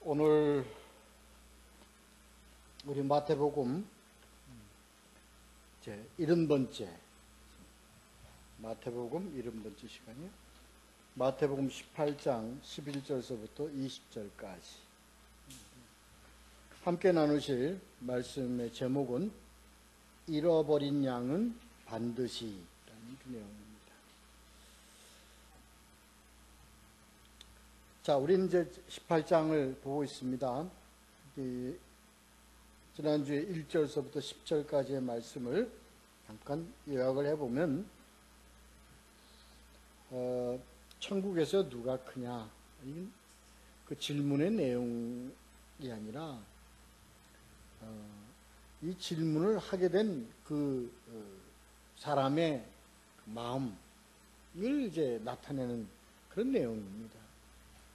오늘 우리 마태복음 제 70번째 마태복음 70번째 시간이요. 마태복음 18장 11절서부터 20절까지 함께 나누실 말씀의 제목은 잃어버린 양은 반드시 라는 그 내용입니다. 자, 우리는 이제 18장을 보고 있습니다. 지난주에 1절서부터 10절까지의 말씀을 잠깐 요약을 해보면 천국에서 누가 크냐? 그 질문의 내용이 아니라 이 질문을 하게 된 그 사람의 마음을 이제 나타내는 그런 내용입니다.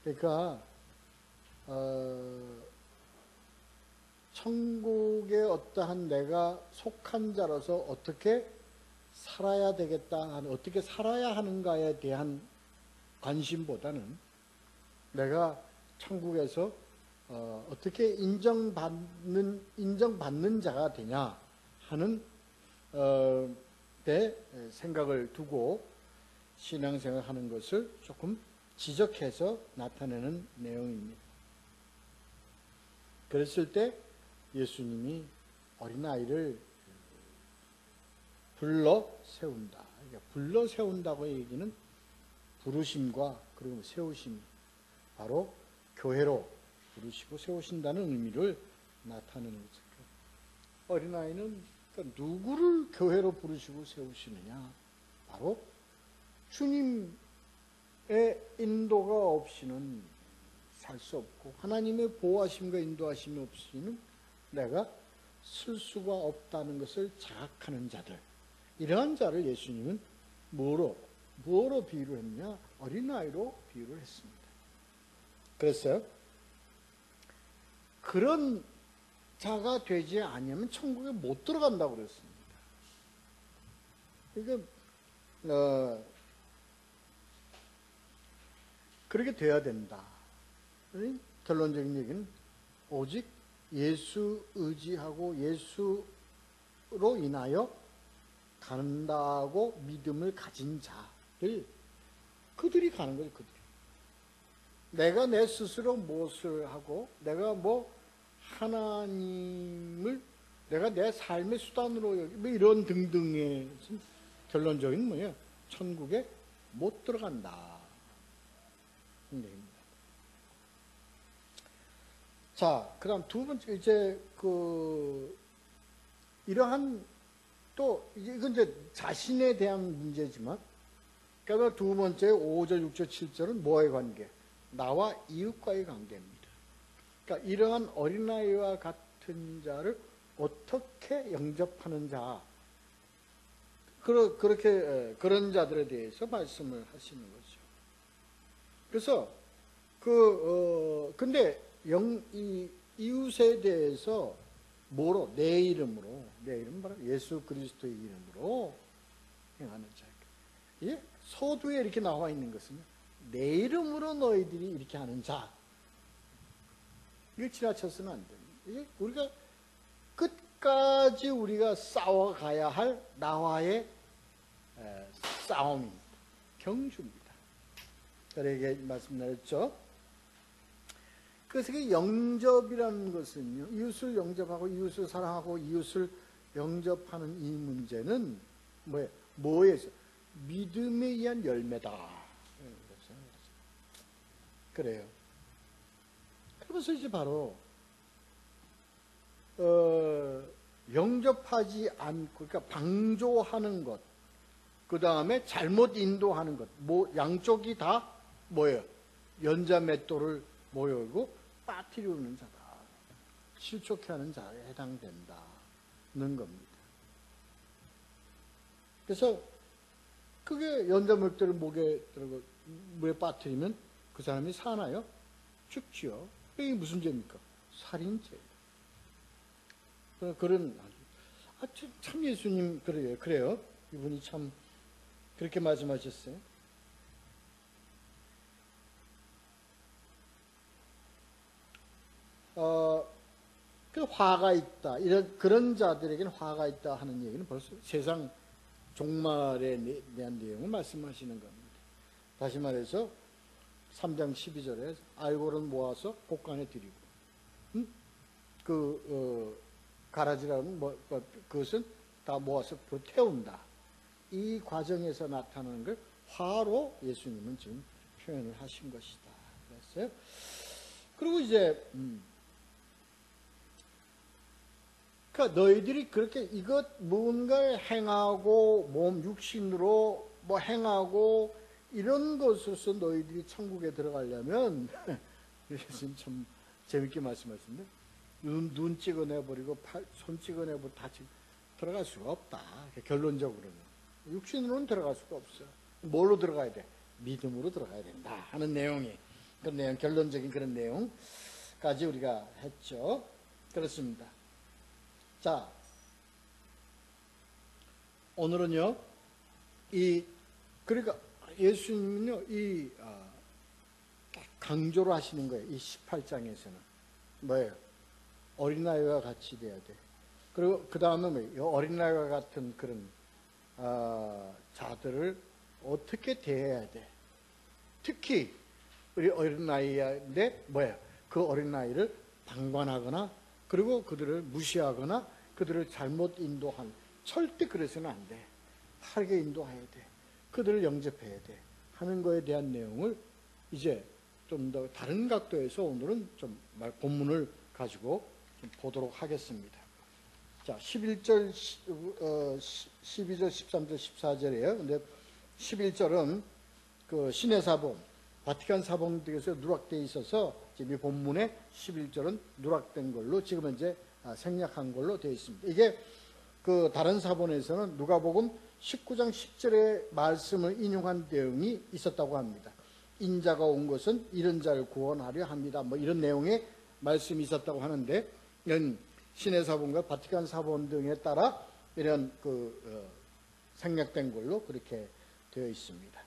그러니까 천국에 어떠한 내가 속한 자로서 어떻게 살아야 되겠다, 어떻게 살아야 하는가에 대한 관심보다는 내가 천국에서 어떻게 인정받는 자가 되냐 하는 데 생각을 두고 신앙생활 하는 것을 조금 지적해서 나타내는 내용입니다. 그랬을 때 예수님이 어린아이를 불러 세운다. 그러니까 불러 세운다고 얘기는 부르심과 그리고 세우심, 바로 교회로 부르시고 세우신다는 의미를 나타내는 거죠. 어린아이는 그러니까 누구를 교회로 부르시고 세우시느냐? 바로 주님의 인도가 없이는 살 수 없고 하나님의 보호하심과 인도하심이 없이는 내가 쓸 수가 없다는 것을 자각하는 자들, 이러한 자를 예수님은 뭐로 비유를 했냐? 어린아이로 비유를 했습니다. 그랬어요. 그런 자가 되지 않으면 천국에 못 들어간다고 그랬습니다. 그러니까 그렇게 돼야 된다. 결론적인 얘기는 오직 예수 의지하고 예수로 인하여 간다고 믿음을 가진 자들, 그들이 가는 거죠. 그들이. 내가 내 스스로 무엇을 하고 내가 하나님을 내가 내 삶의 수단으로 이런 등등의 결론적인 뭐예요? 천국에 못 들어간다. 자, 그다음 두 번째 이제 이러한 또 이건 이제 자신에 대한 문제지만, 그러니까 두 번째 5절, 6절, 7절은 뭐의 관계? 나와 이웃과의 관계입니다. 그러니까 이러한 어린아이와 같은 자를 어떻게 영접하는 자, 그런 자들에 대해서 말씀을 하시는 거죠. 그래서 근데 이 이웃에 대해서 내 이름으로 바로 예수 그리스도의 이름으로 행하는 자. 예? 서두에 이렇게 나와 있는 것은 내 이름으로 너희들이 이렇게 하는 자. 이걸 지나쳐서는 안 됩니다. 우리가 끝까지 우리가 싸워가야 할 나와의 싸움입니다. 경주입니다. 저에게 말씀드렸죠. 그래서 영접이라는 것은요, 이웃을 영접하고 이웃을 사랑하고 이웃을 영접하는 이 문제는 뭐에서? 믿음에 의한 열매다. 그래요. 그래서 이제 바로 영접하지 않고, 그러니까 방조하는 것, 그 다음에 잘못 인도하는 것, 양쪽이 다 뭐예요? 연자맷돌을 모여오고 빠뜨리는 자다. 실족해하는 자에 해당된다는 겁니다. 그래서 그게 연자맷돌을 목에 들고 물에 빠뜨리면 그 사람이 사나요? 죽지요. 이게 무슨 죄입니까? 살인죄. 참 예수님 그래요. 이분이 참 그렇게 말씀하셨어요. 그 화가 있다. 그런 자들에게는 화가 있다 하는 얘기는 벌써 세상 종말에 대한 내용을 말씀하시는 겁니다. 다시 말해서 3장 12절에 알고는 모아서 곡간에 드리고, 가라지라는 그것은 다 모아서 태운다. 이 과정에서 나타나는 걸 화로 예수님은 지금 표현을 하신 것이다. 그랬어요. 그리고 이제 그러니까 너희들이 그렇게 이것 무언가를 행하고 몸 육신으로 뭐 행하고 이런 것으로서 너희들이 천국에 들어가려면 예수님 참 재밌게 말씀하시는데 눈 찍어내버리고 손 찍어내버리고 다 들어갈 수가 없다. 결론적으로는 육신으로는 들어갈 수가 없어. 뭘로 들어가야 돼? 믿음으로 들어가야 된다 하는 내용이 그런 내용, 결론적인 그런 내용까지 우리가 했죠. 그렇습니다. 자, 오늘은요, 그러니까 예수님은요, 강조를 하시는 거예요. 이 18장에서는. 뭐예요? 어린아이와 같이 돼야 돼. 그리고 그 다음에 뭐예요? 어린아이와 같은 그런, 자들을 어떻게 대해야 돼? 특히, 우리 어린아이인데, 뭐예요? 그 어린아이를 방관하거나, 그리고 그들을 무시하거나, 그들을 잘못 절대 그래서는 안 돼. 바르게 인도해야 돼. 그들을 영접해야 돼. 하는 거에 대한 내용을 이제 좀 더 다른 각도에서 오늘은 좀 본문을 가지고 좀 보도록 하겠습니다. 자, 11절, 12절, 13절, 14절이에요. 근데 11절은 그 신의 사본, 바티칸 사본 등에서 누락되어 있어서 지금 이 본문에 11절은 누락된 걸로 지금 현재 생략한 걸로 되어 있습니다. 이게 그 다른 사본에서는 누가복음 19장 10절의 말씀을 인용한 내용이 있었다고 합니다. 인자가 온 것은 이런 자를 구원하려 합니다. 뭐 이런 내용의 말씀이 있었다고 하는데 이런 신의 사본과 바티칸 사본 등에 따라 이런 생략된 걸로 그렇게 되어 있습니다.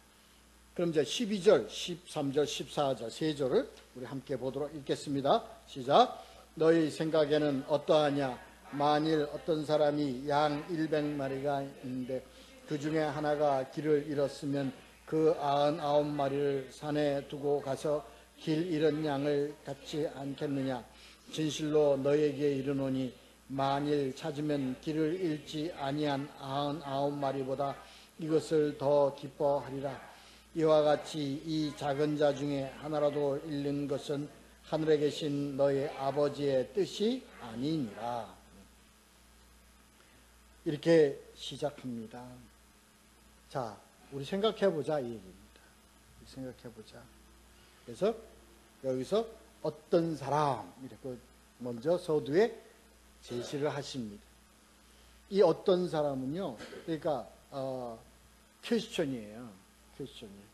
그럼 이제 12절, 13절, 14절 세 절을 우리 함께 보도록 읽겠습니다. 시작. 너희 생각에는 어떠하냐? 만일 어떤 사람이 양 100마리가 있는데 그 중에 하나가 길을 잃었으면 그 99마리를 산에 두고 가서 길 잃은 양을 찾지 않겠느냐? 진실로 너희에게 이르노니 만일 찾으면 길을 잃지 아니한 99마리보다 이것을 더 기뻐하리라. 이와 같이 이 작은 자 중에 하나라도 잃는 것은 하늘에 계신 너희 아버지의 뜻이 아니니라. 이렇게 시작합니다. 자, 우리 생각해보자 이 얘기입니다. 생각해보자. 그래서 여기서 어떤 사람 이렇게 먼저 서두에 제시를 하십니다. 이 어떤 사람은요, 그러니까 퀘스천이에요. 퀘스천이에요.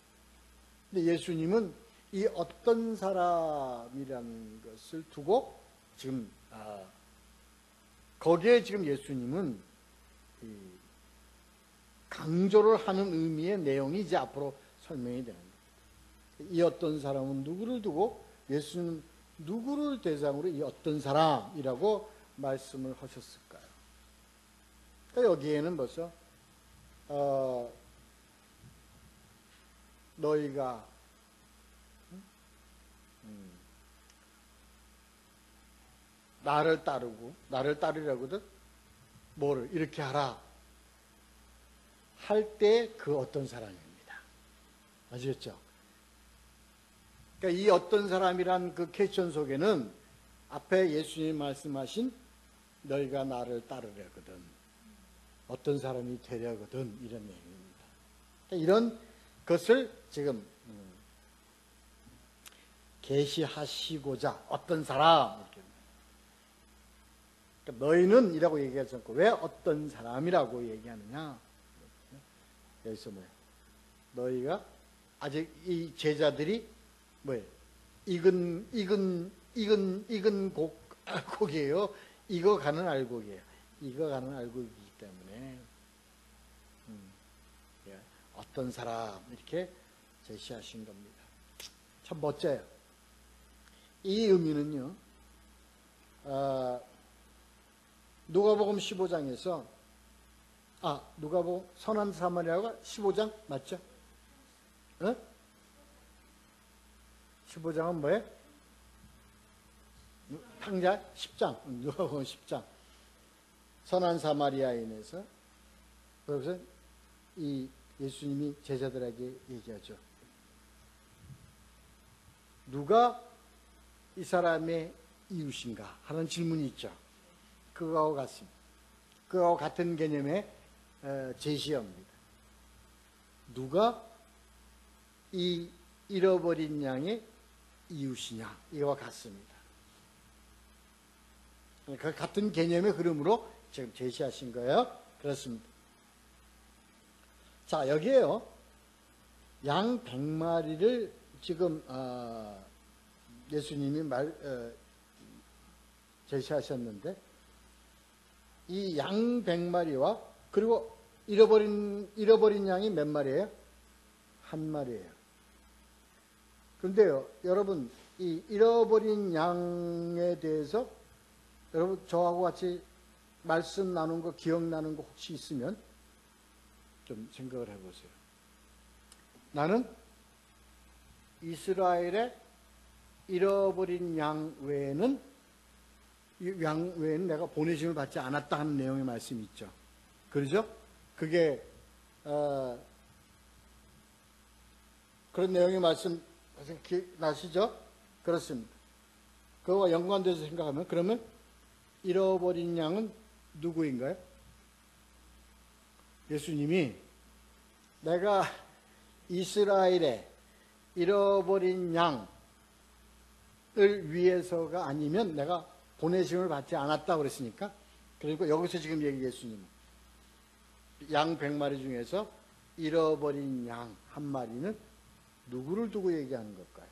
근데 예수님은 이 어떤 사람이라는 것을 두고 지금 거기에 지금 예수님은 강조를 하는 의미의 내용이 이제 앞으로 설명이 되는 겁니다. 이 어떤 사람은 누구를 두고 예수님은 누구를 대상으로 이 어떤 사람이라고 말씀을 하셨을까요? 그러니까 여기에는 벌써 너희가 나를 따르려거든 뭐를 이렇게 하라 할 때 그 어떤 사람입니다. 아시겠죠? 그러니까 이 어떤 사람이란 그 퀘스천 속에는 앞에 예수님이 말씀하신 너희가 나를 따르려거든 어떤 사람이 되려거든 이런 내용입니다. 그러니까 이런 것을 지금 계시하시고자 어떤 사람 이렇게 그러니까 너희는 이라고 얘기하지 않고 왜 어떤 사람이라고 얘기하느냐? 여기서 뭐예요? 너희가 아직 이 제자들이 뭐예요? 익은 곡이에요. 익어가는 알곡이에요. 익어가는 알곡이기 때문에 어떤 사람 이렇게 제시하신 겁니다. 참 멋져요. 이 의미는요. 누가복음 15장에서 누가복음 선한 사마리아가 15장 맞죠? 15장은 뭐예요? 탕자 10장, 누가복음 10장. 선한 사마리아인에서 거기서 이 예수님이 제자들에게 얘기하죠. 누가 이 사람의 이웃인가 하는 질문이 있죠. 그거하고 같습니다. 그거하고 같은 개념의 제시어입니다. 누가 이 잃어버린 양의 이웃이냐, 이거와 같습니다. 그 같은 개념의 흐름으로 지금 제시하신 거예요. 그렇습니다. 자, 여기에요. 양 100마리를 지금 예수님이 제시하셨는데, 이 양 100마리와 그리고 잃어버린 양이 몇 마리예요? 한 마리예요. 그런데요, 여러분, 이 잃어버린 양에 대해서 여러분 저하고 같이 말씀 나눈 거 기억나는 거 혹시 있으면 좀 생각을 해보세요. 나는 이스라엘의 잃어버린 양 외에는 내가 보내심을 받지 않았다 하는 내용의 말씀이 있죠. 그러죠? 그게 그런 내용의 말씀 기억나시죠? 그렇습니다. 그거와 연관돼서 생각하면 그러면 잃어버린 양은 누구인가요? 예수님이 내가 이스라엘의 잃어버린 양을 위해서가 아니면 내가 보내심을 받지 않았다고 그랬으니까, 그리고 여기서 지금 예수님은 양 100마리 중에서 잃어버린 양 한 마리는 누구를 두고 얘기하는 걸까요?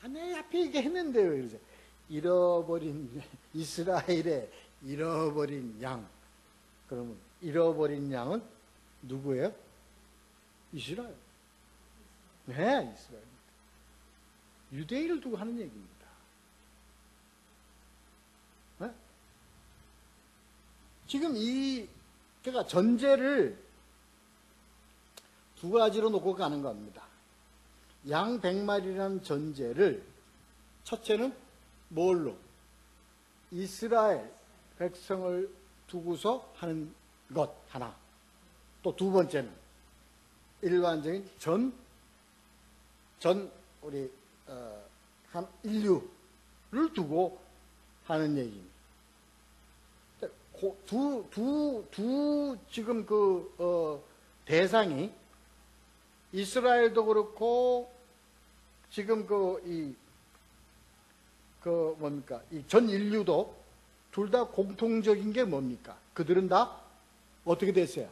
내 앞에 얘기했는데요. 그러죠. 잃어버린 이스라엘의 잃어버린 양. 그러면 잃어버린 양은 누구예요? 이스라엘. 네, 이스라엘. 유대인을 두고 하는 얘기입니다. 네? 지금 제가 전제를 두 가지로 놓고 가는 겁니다. 양 100마리라는 전제를 첫째는 뭘로? 이스라엘 백성을 두고서 하는 것 하나. 또 두 번째는 일반적인 우리 한 인류를 두고 하는 얘기입니다. 지금 대상이 이스라엘도 그렇고 지금 이 전 인류도 둘 다 공통적인 게 뭡니까? 그들은 다 어떻게 됐어요?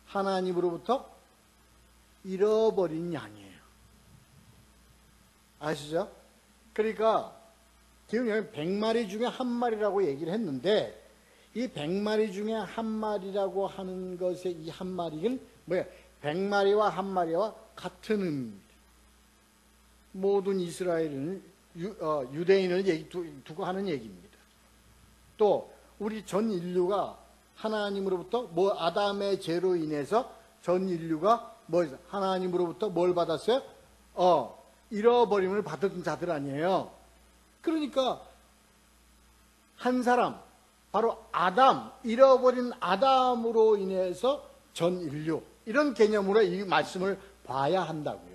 하나님으로부터 잃어버린 양이에요. 아시죠? 그러니까 지금 여기 100마리 중에 한 마리라고 얘기를 했는데, 이 100마리 중에 한 마리라고 하는 것의 이 한 마리는 뭐예요? 100마리와 한 마리와 같은 의미입니다. 모든 이스라엘은 유대인을 두고 하는 얘기입니다. 또 우리 전 인류가 하나님으로부터 아담의 죄로 인해서 전 인류가 하나님으로부터 뭘 받았어요? 잃어버림을 받은 자들 아니에요. 그러니까 한 사람, 바로 잃어버린 아담으로 인해서 전 인류, 이런 개념으로 이 말씀을 봐야 한다고요.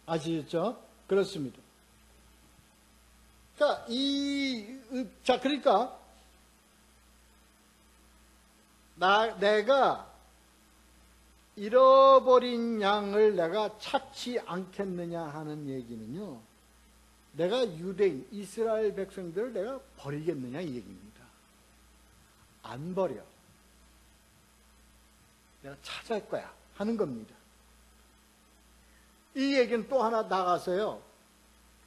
아시겠죠? 그렇습니다. 그러니까 내가 잃어버린 양을 내가 찾지 않겠느냐 하는 얘기는요, 내가 유대인, 이스라엘 백성들을 내가 버리겠느냐 이 얘기입니다. 안 버려. 내가 찾을 거야 하는 겁니다. 이 얘기는 또 하나 나가서요,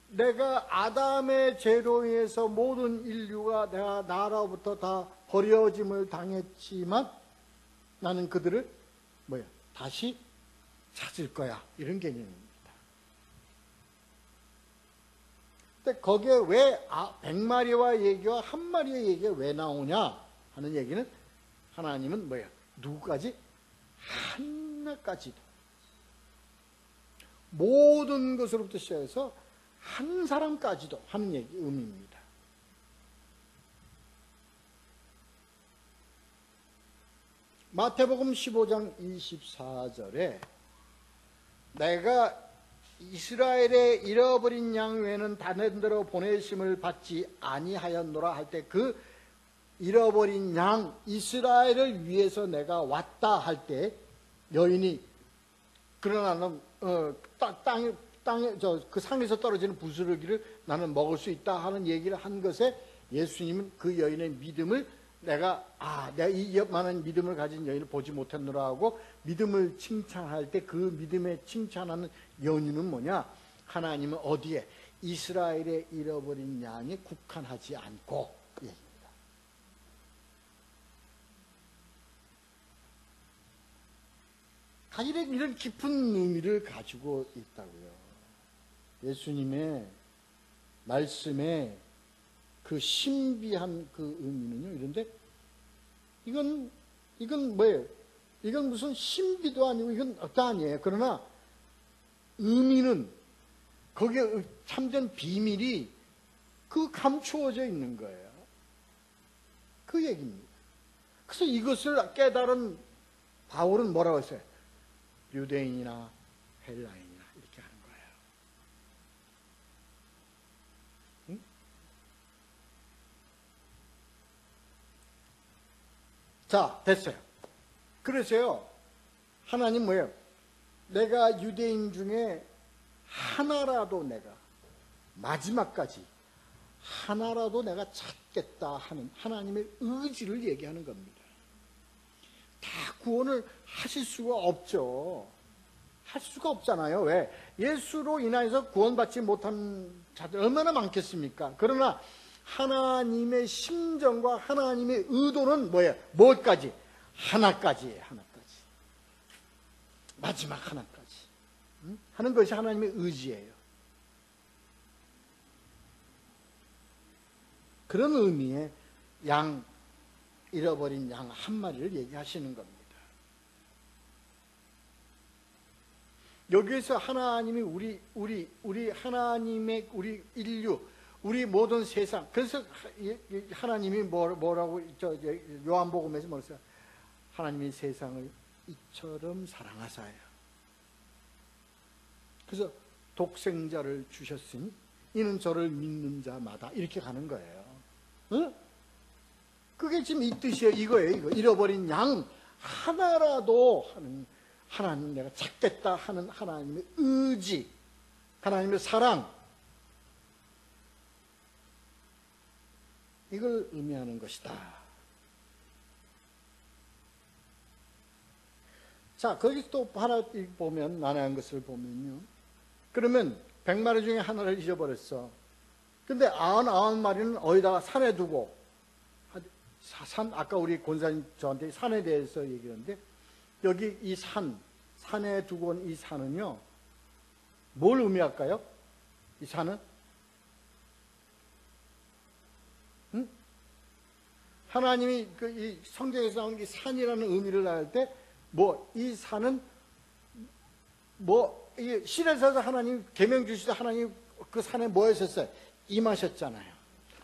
내가 아담의 죄로 인해서 모든 인류가 내가 나로부터 다 버려짐을 당했지만 나는 그들을 다시 찾을 거야. 이런 개념입니다. 근데 거기에 왜 100마리와 얘기와 한 마리의 얘기가 왜 나오냐 하는 얘기는 하나님은 뭐예요? 누구까지? 하나까지도. 모든 것으로부터 시작해서 한 사람까지도 하는 얘기, 의미입니다. 마태복음 15장 24절에 내가 이스라엘의 잃어버린 양 외에는 다른 데로 보내심을 받지 아니하였노라 할 때 그 잃어버린 양 이스라엘을 위해서 내가 왔다 할 때 여인이 그러나 는 땅에 그 상에서 떨어지는 부스러기를 나는 먹을 수 있다 하는 얘기를 한 것에 예수님은 그 여인의 믿음을 내가 이 많은 믿음을 가진 여인을 보지 못했노라 하고 믿음을 칭찬할 때 그 믿음에 칭찬하는 연유는 뭐냐? 하나님은 어디에? 이스라엘의 잃어버린 양에 국한하지 않고 얘기입니다. 이런 깊은 의미를 가지고 있다고요. 예수님의 말씀에 그 신비한 그 의미는요, 이런데 이건 뭐예요? 이건 무슨 신비도 아니고 이건 어떠 아니에요. 그러나 의미는 거기에 참된 비밀이 그 감추어져 있는 거예요. 그 얘기입니다. 그래서 이것을 깨달은 바울은 뭐라고 했어요? 유대인이나 헬라인이나 이렇게 하는 거예요. 응? 자, 됐어요. 그래서요, 하나님 뭐예요? 내가 유대인 중에 하나라도 내가 마지막까지 하나라도 내가 찾겠다 하는 하나님의 의지를 얘기하는 겁니다. 다 구원을 하실 수가 없죠. 할 수가 없잖아요. 왜? 예수로 인하여서 구원받지 못한 자들 얼마나 많겠습니까? 그러나 하나님의 심정과 하나님의 의도는 뭐예요? 뭐까지? 하나까지예요. 하나까지. 마지막 하나까지. 하는 것이 하나님의 의지예요. 그런 의미의 잃어버린 양 한 마리를 얘기하시는 겁니다. 여기에서 하나님이 우리 하나님의 우리 인류, 우리 모든 세상. 그래서 하나님이 뭐라고 요한복음에서 뭐랬어요? 하나님이 세상을 이처럼 사랑하사요. 그래서 독생자를 주셨으니 이는 저를 믿는 자마다 이렇게 가는 거예요. 응? 그게 지금 이 뜻이에요. 이거예요. 이거 잃어버린 양 하나라도 하는 하나님 내가 찾겠다 하는 하나님의 의지, 하나님의 사랑, 이걸 의미하는 것이다. 자, 거기서 또 하나 보면, 난해한 것을 보면요. 그러면 100마리 중에 하나를 잊어버렸어. 근데 99마리는 어디다가 산에 두고, 아까 우리 권사님 저한테 산에 대해서 얘기했는데, 여기 이 산에 두고 온 이 산은요, 뭘 의미할까요? 이 산은? 응? 하나님이 이 성경에서 나오는 이 산이라는 의미를 할 때, 이 산은, 이 시내에서 하나님 계명 주시다 하나님 그 산에 뭐 하셨어요? 임하셨잖아요.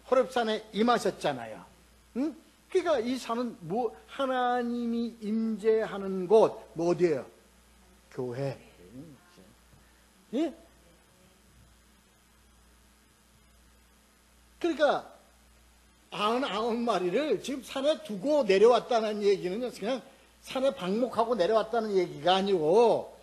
호렙산에 임하셨잖아요. 응? 그러니까 이 산은 하나님이 임재하는 곳, 어디예요? 교회. 예? 그러니까 99마리를 지금 산에 두고 내려왔다는 얘기는 그냥 산에 방목하고 내려왔다는 얘기가 아니고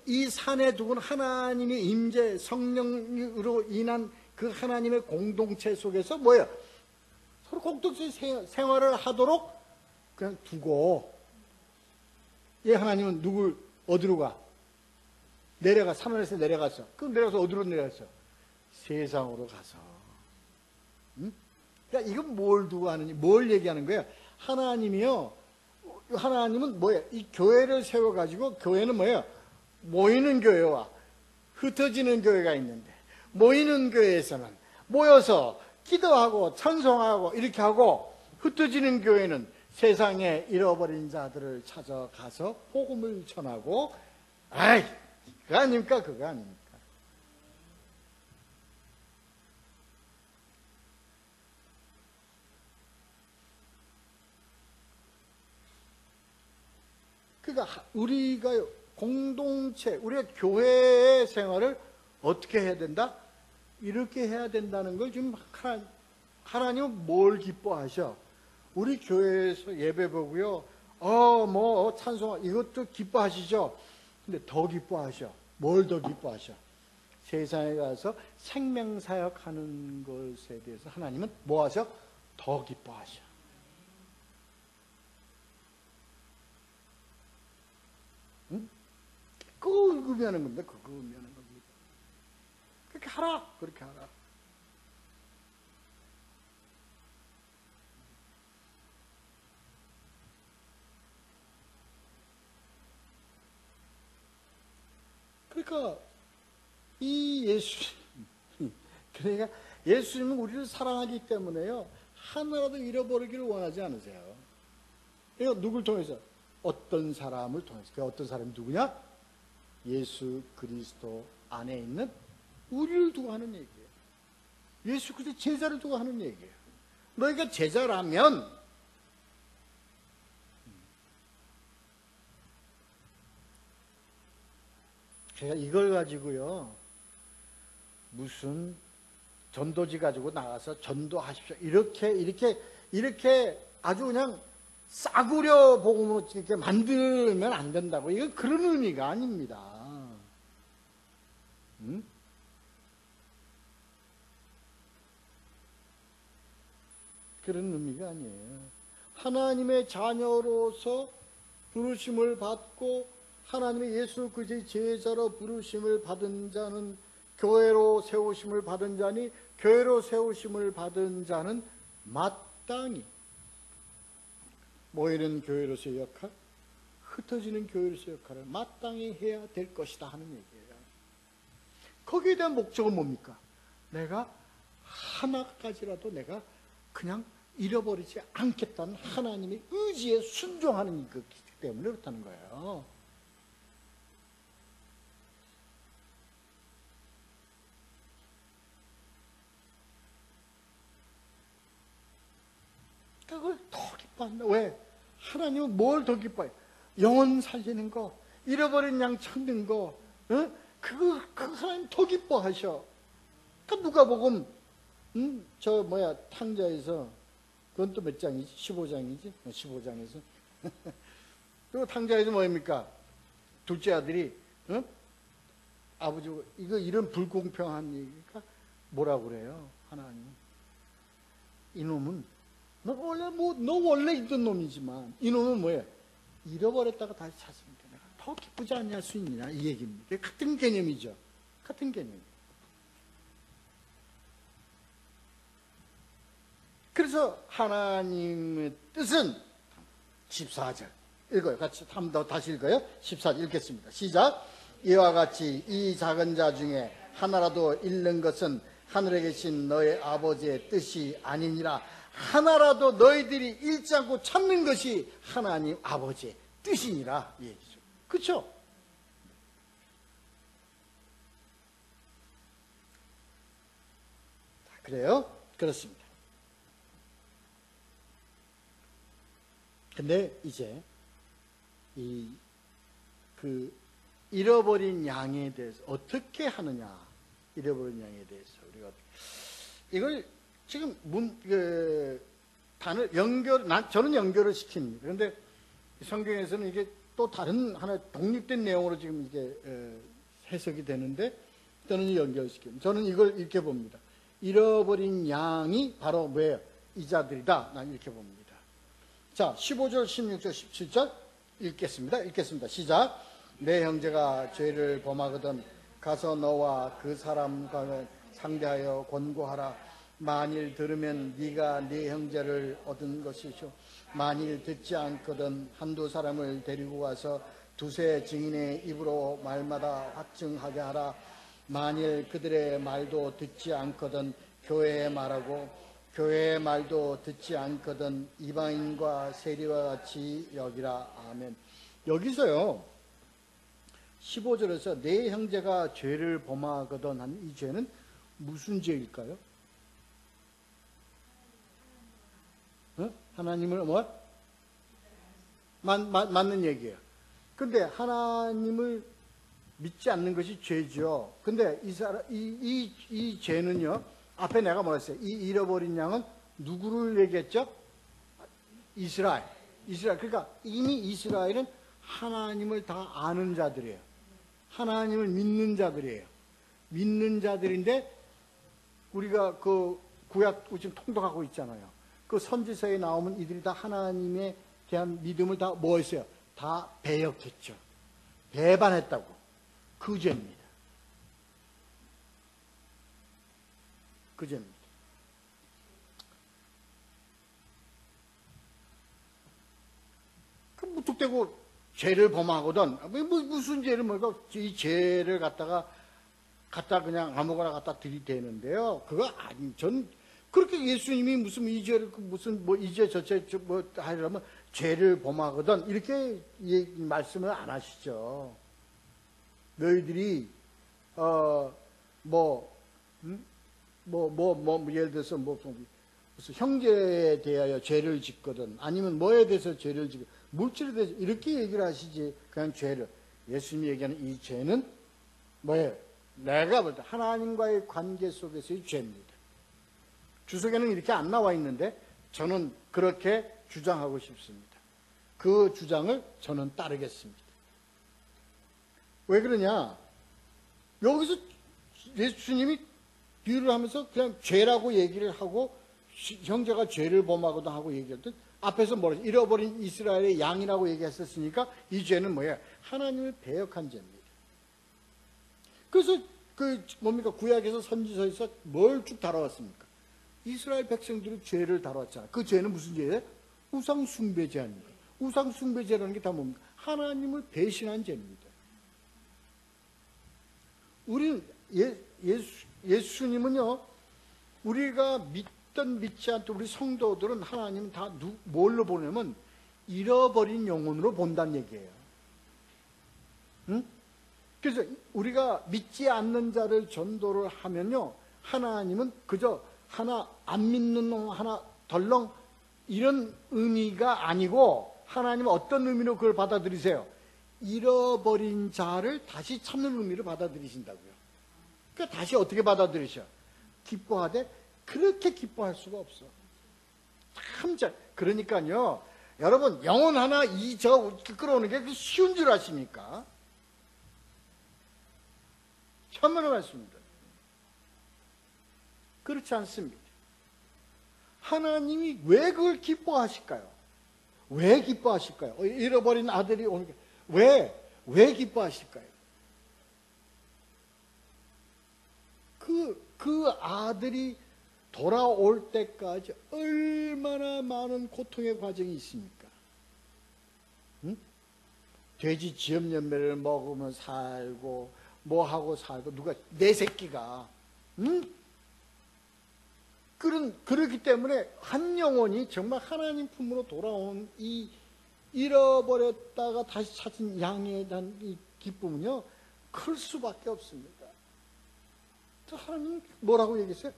이 산에 두고 하나님의 임재 성령으로 인한 그 하나님의 공동체 속에서 뭐예요? 서로 공동체 생활을 하도록 그냥 두고 하나님은 누굴 어디로 가? 산원에서 내려갔어. 그럼 내려가서 어디로 내려갔어? 세상으로 가서. 응? 그러니까 이건 뭘 두고 하느니 뭘 얘기하는 거예요? 하나님이요 하나님은 뭐예요? 이 교회를 세워가지고, 교회는 뭐예요? 모이는 교회와 흩어지는 교회가 있는데, 모이는 교회에서는 모여서 기도하고 찬송하고 이렇게 하고, 흩어지는 교회는 세상에 잃어버린 자들을 찾아가서 복음을 전하고, 아이, 그거 아닙니까? 그거 아닙니까? 그러니까 우리가 공동체, 우리가 교회의 생활을 어떻게 해야 된다? 이렇게 해야 된다는 걸 지금 하나님은 뭘 기뻐하셔? 우리 교회에서 예배 보고요, 찬송, 이것도 기뻐하시죠? 근데 더 기뻐하셔. 뭘 더 기뻐하셔? 세상에 가서 생명사역 하는 것에 대해서 하나님은 뭐 하셔? 더 기뻐하셔. 응? 그거 의미하는 겁니다. 그거 의미하는 겁니다. 그렇게 하라. 그렇게 하라. 그러니까 이 그러니까 예수님은 우리를 사랑하기 때문에요, 하나라도 잃어버리기를 원하지 않으세요. 이거 누굴 통해서? 어떤 사람을 통해서. 그 어떤 사람이 누구냐? 예수 그리스도 안에 있는 우리를 두고 하는 얘기예요. 예수 그리스도 제자를 두고 하는 얘기예요. 너희가 제자라면, 제가 이걸 가지고요, 무슨 전도지 가지고 나가서 전도하십시오, 이렇게 아주 그냥 싸구려 복음으로 이렇게 만들면 안 된다고. 이건 그런 의미가 아닙니다. 응? 그런 의미가 아니에요. 하나님의 자녀로서 부르심을 받고 하나님의 예수 그리스도의 제자로 부르심을 받은 자는 교회로 세우심을 받은 자니, 교회로 세우심을 받은 자는 마땅히 모이는 교회로서의 역할, 흩어지는 교회로서의 역할을 마땅히 해야 될 것이다 하는 얘기예요. 거기에 대한 목적은 뭡니까? 내가 하나까지라도 내가 그냥 잃어버리지 않겠다는 하나님의 의지에 순종하는 것이기 때문에 그렇다는 거예요. 그걸 더 기뻐한다. 왜? 하나님은 뭘 더 기뻐해요? 영혼 살리는 거, 잃어버린 양 찾는 거, 그거 하나님 더 기뻐하셔. 그러니까 누가복음 탕자에서, 그건 또 몇 장이지? 15장이지? 15장에서 또 탕자에서 뭐입니까? 둘째 아들이 아버지, 이런 불공평한 얘기가 뭐라고 그래요? 하나님, 이놈은 너 원래 있던 놈이지만 이놈은 뭐예요? 잃어버렸다가 다시 찾으면 돼. 내가 더 기쁘지 않냐 수 있느냐, 이 얘기입니다. 같은 개념이죠. 같은 개념. 그래서 하나님의 뜻은 14절 읽어요. 같이 한 번 더 다시 읽어요. 14절 읽겠습니다. 시작. 이와 같이 이 작은 자 중에 하나라도 잃는 것은 하늘에 계신 너의 아버지의 뜻이 아니니라. 하나라도 너희들이 잃지 않고 찾는 것이 하나님 아버지의 뜻이니라, 이 얘기죠. 그렇죠? 그래요? 그렇습니다. 근데 이제 잃어버린 양에 대해서 어떻게 하느냐, 잃어버린 양에 대해서 우리가 이걸 지금 단을 저는 연결을 시킵니다. 그런데 성경에서는 이게 또 다른 하나 독립된 내용으로 지금 이게 해석이 되는데, 저는 연결시킵니다. 저는 이걸 이렇게 봅니다. 잃어버린 양이 바로 뭐예요? 이자들이다. 난 이렇게 봅니다. 자, 15절, 16절, 17절 읽겠습니다. 시작. 내 형제가 죄를 범하거든 가서 너와 그 사람과 상대하여 권고하라. 만일 들으면 네가 네 형제를 얻은 것이죠. 만일 듣지 않거든 한두 사람을 데리고 와서 두세 증인의 입으로 말마다 확증하게 하라. 만일 그들의 말도 듣지 않거든 교회의 말하고 교회의 말도 듣지 않거든 이방인과 세리와 같이 여기라. 아멘. 여기서요 15절에서 내 형제가 죄를 범하거든 한 이 죄는 무슨 죄일까요? 하나님을 맞는 얘기예요. 근데 하나님을 믿지 않는 것이 죄죠. 근데 이 죄는요, 앞에 내가 뭐랬어요? 이 잃어버린 양은 누구를 얘기했죠? 이스라엘. 그러니까 이미 이스라엘은 하나님을 다 아는 자들이에요. 하나님을 믿는 자들이에요. 믿는 자들인데, 우리가 그 구약 지금 통독하고 있잖아요. 그 선지서에 나오면 이들이 다 하나님에 대한 믿음을 다 뭐 했어요? 다 배역했죠. 배반했다고. 그 죄입니다. 그 죄입니다. 그 무턱대고 죄를 범하거든. 무슨 죄를 이 죄를 갖다 그냥 아무거나 갖다 들이대는데요. 그거 아니, 전 그렇게 예수님이 무슨 이 죄를 무슨 뭐 이 죄 저죄 뭐 하려면 죄를 범하거든 이렇게 말씀을 안 하시죠. 너희들이 예를 들어서 무슨 형제에 대하여 죄를 짓거든 아니면 뭐에 대해서 죄를 짓거든 물질에 대해서 이렇게 얘기를 하시지. 그냥 죄를 예수님이 얘기하는 이 죄는 뭐예요? 내가 볼 때 하나님과의 관계 속에서의 죄입니다. 주석에는 이렇게 안 나와 있는데 저는 그렇게 주장하고 싶습니다. 그 주장을 저는 따르겠습니다. 왜 그러냐? 여기서 예수님이 비유를 하면서 그냥 죄라고 얘기를 하고 형제가 죄를 범하거든 하고 얘기할 때 앞에서 뭐라 잃어버린 이스라엘의 양이라고 얘기했었으니까 이 죄는 뭐예요? 하나님을 배역한 죄입니다. 그래서 구약에서 선지서에서 뭘 쭉 다뤄왔습니까? 이스라엘 백성들의 죄를 다뤘잖아요. 그 죄는 무슨 죄예요? 우상 숭배죄 아닙니까? 우상 숭배죄라는 게 다 뭡니까? 하나님을 배신한 죄입니다. 우리 예수님은요, 우리가 믿든 믿지 않든 우리 성도들은 하나님 다 뭘로 보냐면 잃어버린 영혼으로 본다는 얘기예요. 응? 그래서 우리가 믿지 않는 자를 전도를 하면요, 하나님은 그저 하나 안 믿는 놈 하나 덜렁 이런 의미가 아니고 하나님은 어떤 의미로 그걸 받아들이세요? 잃어버린 자를 다시 찾는 의미로 받아들이신다고요. 그러니까 다시 어떻게 받아들이셔? 기뻐하되 그렇게 기뻐할 수가 없어. 참 그러니까요, 여러분 영혼 하나 끌어오는 게 쉬운 줄 아십니까? 천만의 말씀입니다. 그렇지 않습니다. 하나님이 왜 그걸 기뻐하실까요? 왜 기뻐하실까요? 잃어버린 아들이 오는 게 왜 기뻐하실까요? 그 아들이 돌아올 때까지 얼마나 많은 고통의 과정이 있습니까? 응? 돼지 지엽열매를 먹으면 살고 뭐하고 살고 누가 내 새끼가 응? 그렇기 때문에 한 영혼이 정말 하나님 품으로 돌아온 이 잃어버렸다가 다시 찾은 양에 대한 이 기쁨은요 클 수밖에 없습니다. 하나님 뭐라고 얘기했어요?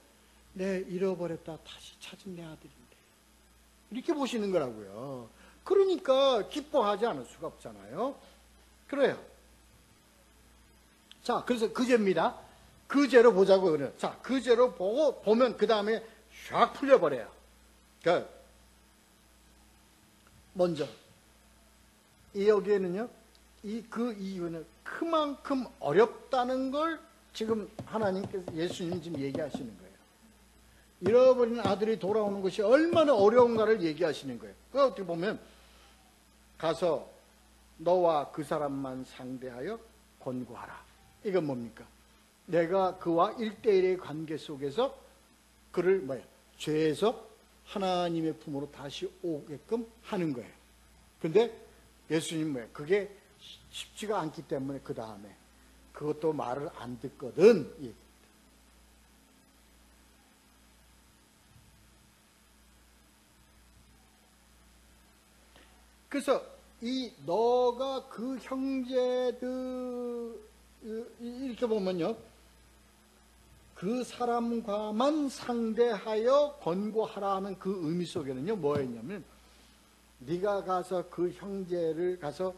내 잃어버렸다 다시 찾은 내 아들인데 이렇게 보시는 거라고요. 그러니까 기뻐하지 않을 수가 없잖아요. 그래요. 자, 그래서 그 죄입니다. 그 죄로 보자고 그래요. 자, 그 죄로 보면 그 다음에 샥 풀려버려요. 먼저 여기에는요, 그 이유는 그만큼 어렵다는 걸 지금 하나님께서 예수님 지금 얘기하시는 거예요. 잃어버린 아들이 돌아오는 것이 얼마나 어려운가를 얘기하시는 거예요. 그 어떻게 보면 가서 너와 그 사람만 상대하여 권고하라. 이건 뭡니까? 내가 그와 1대1의 관계 속에서 그를 뭐야? 죄에서 하나님의 품으로 다시 오게끔 하는 거예요. 근데 예수님 뭐야? 그게 쉽지가 않기 때문에 그 다음에 그것도 말을 안 듣거든. 이 얘기입니다. 그래서 이 너가 그 형제들 이렇게 보면요, 그 사람과만 상대하여 권고하라 하는 그 의미 속에는요 뭐였냐면, 네가 가서 그 형제를 가서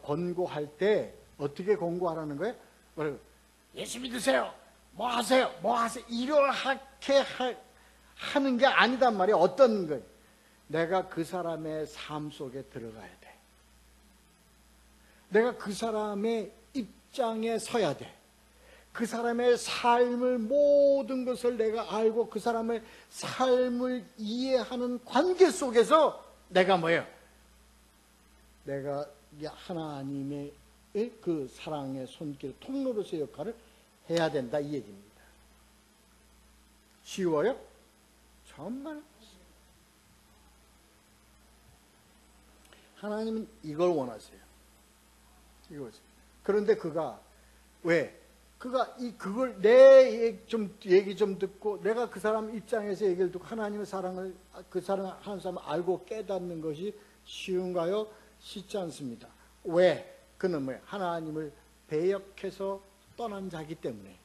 권고할 때 어떻게 권고하라는 거예요? 뭐라고? 예수 믿으세요. 뭐 하세요? 뭐 하세요? 이렇게 하는 게 아니단 말이에요. 어떤 거예요? 내가 그 사람의 삶 속에 들어가야 돼. 내가 그 사람의 입장에 서야 돼. 그 사람의 삶을, 모든 것을 내가 알고 그 사람의 삶을 이해하는 관계 속에서 내가 뭐예요? 내가 하나님의 그 사랑의 손길, 통로로서의 역할을 해야 된다, 이 얘기입니다. 쉬워요? 정말 하나님은 이걸 원하세요. 이거지. 그런데 그가 왜? 그가 그걸 얘기 좀 듣고 내가 그 사람 입장에서 얘기를 듣고 하나님의 사랑을 그 사람 하는 사람을 알고 깨닫는 것이 쉬운가요? 쉽지 않습니다. 왜? 그는 뭐야? 하나님을 배역해서 떠난 자이기 때문에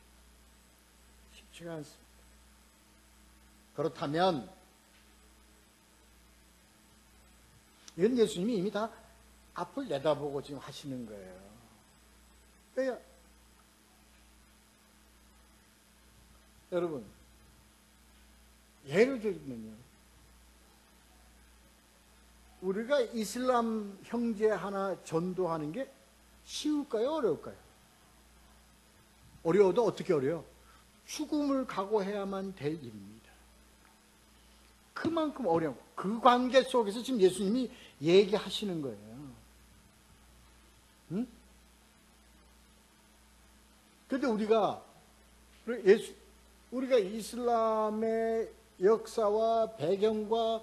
쉽지가 않습니다. 그렇다면 이건 예수님이 이미 다 앞을 내다보고 지금 하시는 거예요. 왜요? 여러분, 예를 들면요, 우리가 이슬람 형제 하나 전도하는 게 쉬울까요? 어려울까요? 어려워도 어떻게 어려워요? 죽음을 각오해야만 될 일입니다. 그만큼 어려운, 그 관계 속에서 지금 예수님이 얘기하시는 거예요. 응? 그런데 우리가 이슬람의 역사와 배경과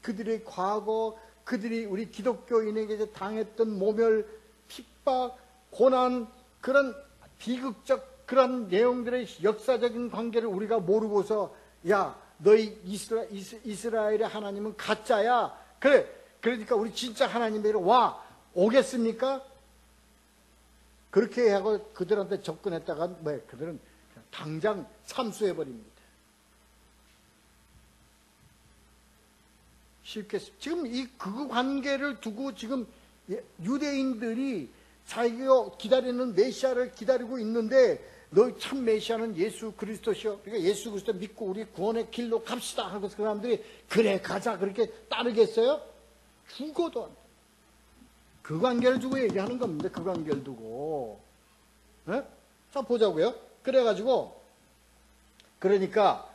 그들의 과거, 그들이 우리 기독교인에게 당했던 모멸, 핍박, 고난, 그런 비극적 그런 내용들의 역사적인 관계를 우리가 모르고서 야, 너희 이스라엘의 하나님은 가짜야. 그래. 그러니까 우리 진짜 하나님에게로 오겠습니까? 그렇게 하고 그들한테 접근했다가 그들은 당장 참수해버립니다. 쉽겠습니다. 지금 그 관계를 두고 지금 유대인들이 자기가 기다리는 메시아를 기다리고 있는데 너희 참 메시아는 예수 그리스도시여. 그러니까 예수 그리스도 믿고 우리 구원의 길로 갑시다 하고 그 사람들이 그래 가자 그렇게 따르겠어요? 죽어도 안 돼. 그 관계를 두고 얘기하는 겁니다. 그 관계를 두고. 네? 자 보자고요. 그래가지고 그러니까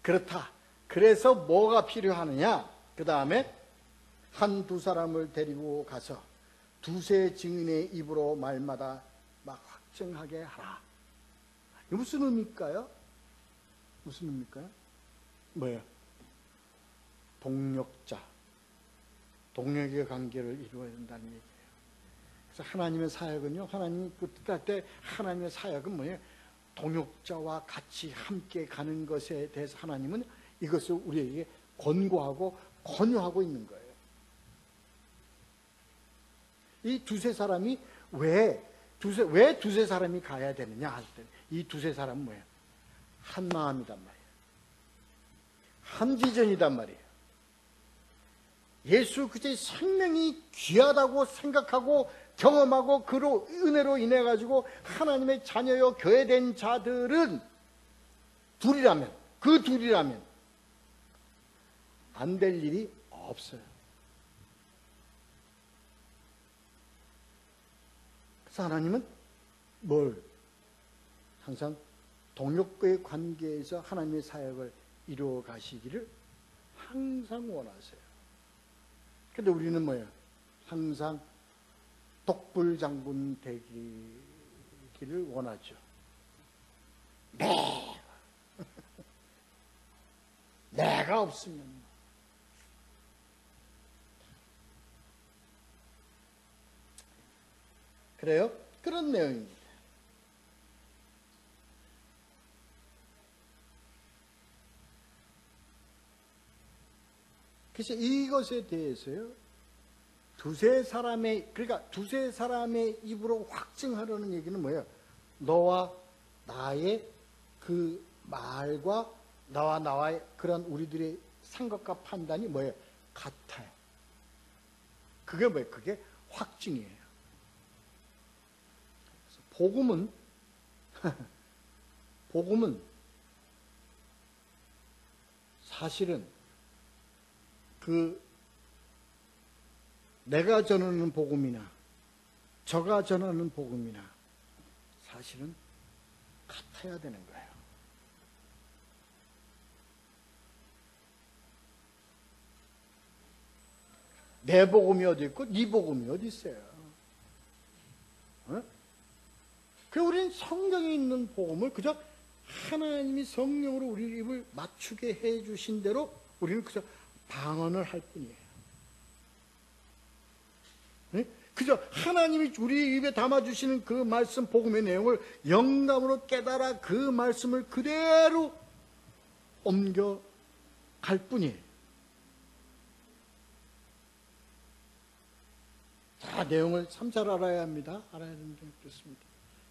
그렇다. 그래서 뭐가 필요하느냐? 그 다음에 한두 사람을 데리고 가서 두세 증인의 입으로 말마다 막 확증하게 하라. 이게 무슨 의미일까요? 무슨 의미일까요? 뭐예요? 동력의 관계를 이루어야 된다는 얘기예요. 그래서 하나님의 사역은요, 하나님이 그 뜻할 때 하나님의 사역은 뭐예요? 동역자와 같이 함께 가는 것에 대해서 하나님은 이것을 우리에게 권고하고 권유하고 있는 거예요. 이 두세 사람이 왜 두세 사람이 가야 되느냐 할 때 이 두세 사람은 뭐예요? 한 마음이단 말이에요. 한 비전이단 말이에요. 예수 그리스도의 생명이 귀하다고 생각하고 경험하고 그로 은혜로 인해 가지고 하나님의 자녀요 교회된 자들은 둘이라면 안 될 일이 없어요. 그래서 하나님은 항상 동역과의 관계에서 하나님의 사역을 이루어 가시기를 항상 원하세요. 근데 우리는 뭐예요? 항상 독불장군 되기를 원하죠. 네. 내가 없으면. 그래요? 그런 내용입니다. 그래서 이것에 대해서요, 그러니까 두세 사람의 입으로 확증하려는 얘기는 뭐예요? 너와 나의 그 말과 나와의 그런 우리들의 생각과 판단이 뭐예요? 같아요. 그게 뭐예요? 그게 확증이에요. 복음은 사실은 내가 전하는 복음이나 저가 전하는 복음이나 사실은 같아야 되는 거예요. 내 복음이 어디 있고 네 복음이 어디 있어요? 그 우리는 성경에 있는 복음을 그저 하나님이 성령으로 우리 입을 맞추게 해 주신 대로 우리는 그저 방언을 할 뿐이에요. 그저 하나님이 우리 입에 담아주시는 그 말씀 복음의 내용을 영감으로 깨달아 그 말씀을 그대로 옮겨갈 뿐이에요. 다 내용을 참 잘 알아야 합니다. 알아야 되는 게 그렇습니다.